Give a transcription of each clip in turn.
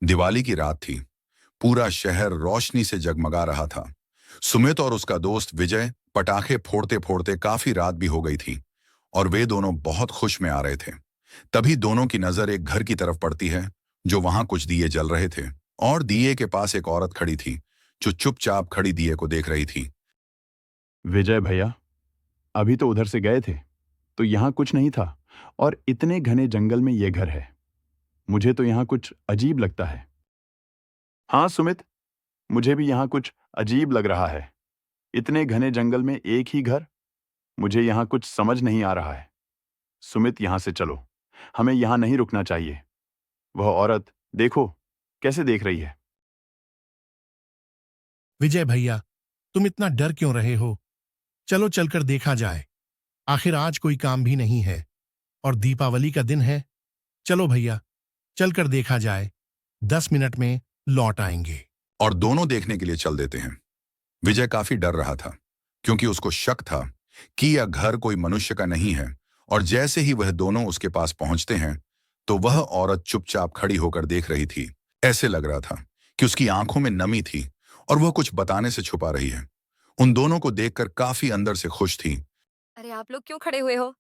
दिवाली की रात थी। पूरा शहर रोशनी से जगमगा रहा था। सुमित और उसका दोस्त विजय पटाखे फोड़ते फोड़ते काफी रात भी हो गई थी और वे दोनों बहुत खुश में आ रहे थे। तभी दोनों की नजर एक घर की तरफ पड़ती है जो वहां कुछ दिए जल रहे थे और दिए के पास एक औरत खड़ी थी जो चुपचाप खड़ी दिए को देख रही थी। विजय भैया, अभी तो उधर से गए थे तो यहाँ कुछ नहीं था और इतने घने जंगल में ये घर है। मुझे तो यहाँ कुछ अजीब लगता है। हाँ सुमित, मुझे भी यहाँ कुछ अजीब लग रहा है। इतने घने जंगल में एक ही घर, मुझे यहाँ कुछ समझ नहीं आ रहा है। सुमित, यहाँ से चलो, हमें यहाँ नहीं रुकना चाहिए। वह औरत देखो कैसे देख रही है। विजय भैया, तुम इतना डर क्यों रहे हो? चलो चलकर देखा जाए। आखिर आज कोई काम भी नहीं है और दीपावली का दिन है। चलो भैया, चलकर देखा जाए। 10 मिनट में लौट आएंगे। और दोनों देखने के लिए चल देते हैं। विजय काफी डर रहा था क्योंकि उसको शक था कि यह घर कोई मनुष्य का नहीं है। और जैसे ही वह दोनों उसके पास पहुंचते हैं तो वह औरत चुपचाप खड़ी होकर देख रही थी। ऐसे लग रहा था कि उसकी आंखों में नमी थी और वह कुछ बताने से छुपा रही है। उन दोनों को देखकर काफी अंदर से खुश थी। अरे आप लोग क्यों खड़े हुए हो?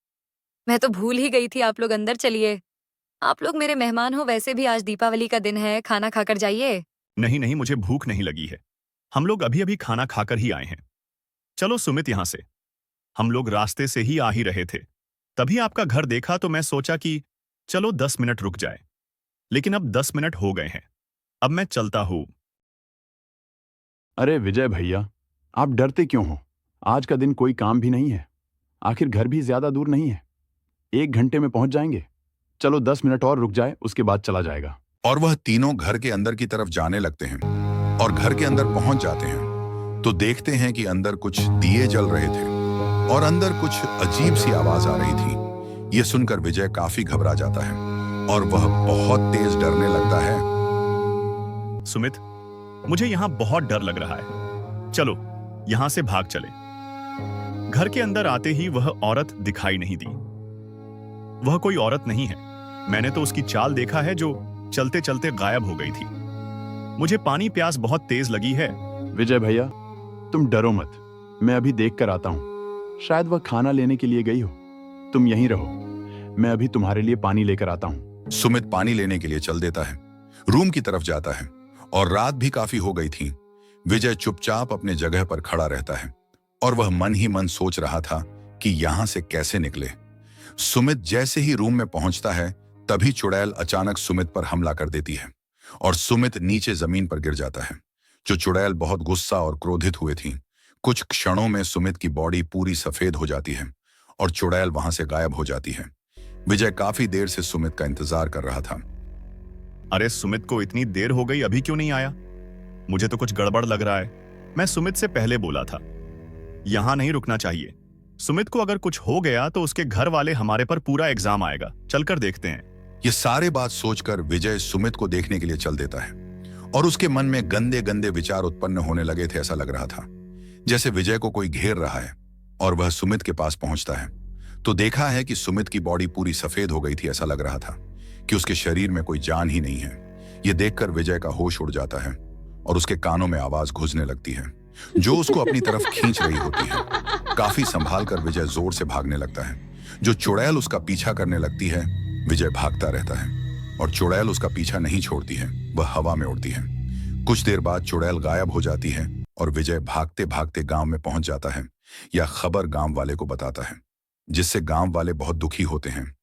मैं तो भूल ही गई थी, आप लोग अंदर चलिए। आप लोग मेरे मेहमान हो, वैसे भी आज दीपावली का दिन है, खाना खाकर जाइए। नहीं नहीं, मुझे भूख नहीं लगी है। हम लोग अभी अभी खाना खाकर ही आए हैं। चलो सुमित, यहाँ से। हम लोग रास्ते से ही आ ही रहे थे, तभी आपका घर देखा तो मैं सोचा कि चलो 10 मिनट रुक जाए। लेकिन अब 10 मिनट हो गए हैं। अब मैं चलता हूं। अरे विजय भैया, आप डरते क्यों हो? आज का दिन कोई काम भी नहीं है। आखिर घर भी ज्यादा दूर नहीं है, 1 घंटे में पहुंच जाएंगे। चलो 10 मिनट और रुक जाए, उसके बाद चला जाएगा। और वह तीनों घर के अंदर की तरफ जाने लगते हैं और घर के अंदर पहुंच जाते हैं तो देखते हैं कि अंदर कुछ दिए जल रहे थे और अंदर कुछ अजीब सी आवाज आ रही थी। यह सुनकर विजय काफी घबरा जाता है और वह बहुत तेज डरने लगता है। सुमित, मुझे यहां बहुत डर लग रहा है। चलो यहां से भाग चले। घर के अंदर आते ही वह औरत दिखाई नहीं दी। वह कोई औरत नहीं है। मैंने तो उसकी चाल देखा है जो चलते चलते गायब हो गई थी। मुझे पानी प्यास बहुत तेज लगी है। विजय भैया, तुम डरो मत, मैं अभी देख कर आता हूं। शायद वह खाना लेने के लिए गई हो। तुम यहीं रहो, मैं अभी तुम्हारे लिए पानी लेकर आता हूं। सुमित पानी लेने के लिए चल देता है, रूम की तरफ जाता है और रात भी काफी हो गई थी। विजय चुपचाप अपने जगह पर खड़ा रहता है और वह मन ही मन सोच रहा था कि यहां से कैसे निकले। सुमित जैसे ही रूम में पहुंचता है तभी चुड़ैल अचानक सुमित पर हमला कर देती है और सुमित नीचे जमीन पर गिर जाता है। जो चुड़ैल बहुत गुस्सा और क्रोधित हुए थी। कुछ क्षणों में सुमित की बॉडी पूरी सफेद हो जाती है और चुड़ैल वहां से गायब हो जाती है। विजय काफी देर से सुमित का इंतजार कर रहा था। अरे सुमित को इतनी देर हो गई, अभी क्यों नहीं आया? मुझे तो कुछ गड़बड़ लग रहा है। मैं सुमित से पहले बोला था यहां नहीं रुकना चाहिए। सुमित को अगर कुछ हो गया तो उसके घर वाले हमारे पर पूरा इल्जाम आएगा। चलकर देखते हैं। ये सारे बात सोचकर विजय सुमित को देखने के लिए चल देता है और उसके मन में गंदे गंदे विचार उत्पन्न होने लगे थे। ऐसा लग रहा था जैसे विजय को कोई घेर रहा है। और वह सुमित के पास पहुंचता है तो देखा है कि सुमित की बॉडी पूरी सफेद हो गई थी। ऐसा लग रहा था कि उसके शरीर में कोई जान ही नहीं है। यह देखकर विजय का होश उड़ जाता है और उसके कानों में आवाज गूंजने लगती है जो उसको अपनी तरफ खींच रही होती है। काफी संभाल कर विजय जोर से भागने लगता है। जो चुड़ैल उसका पीछा करने लगती है, विजय भागता रहता है और चुड़ैल उसका पीछा नहीं छोड़ती है, वह हवा में उड़ती है। कुछ देर बाद चुड़ैल गायब हो जाती है और विजय भागते भागते गांव में पहुंच जाता है। यह खबर गांव वाले को बताता है जिससे गांव वाले बहुत दुखी होते हैं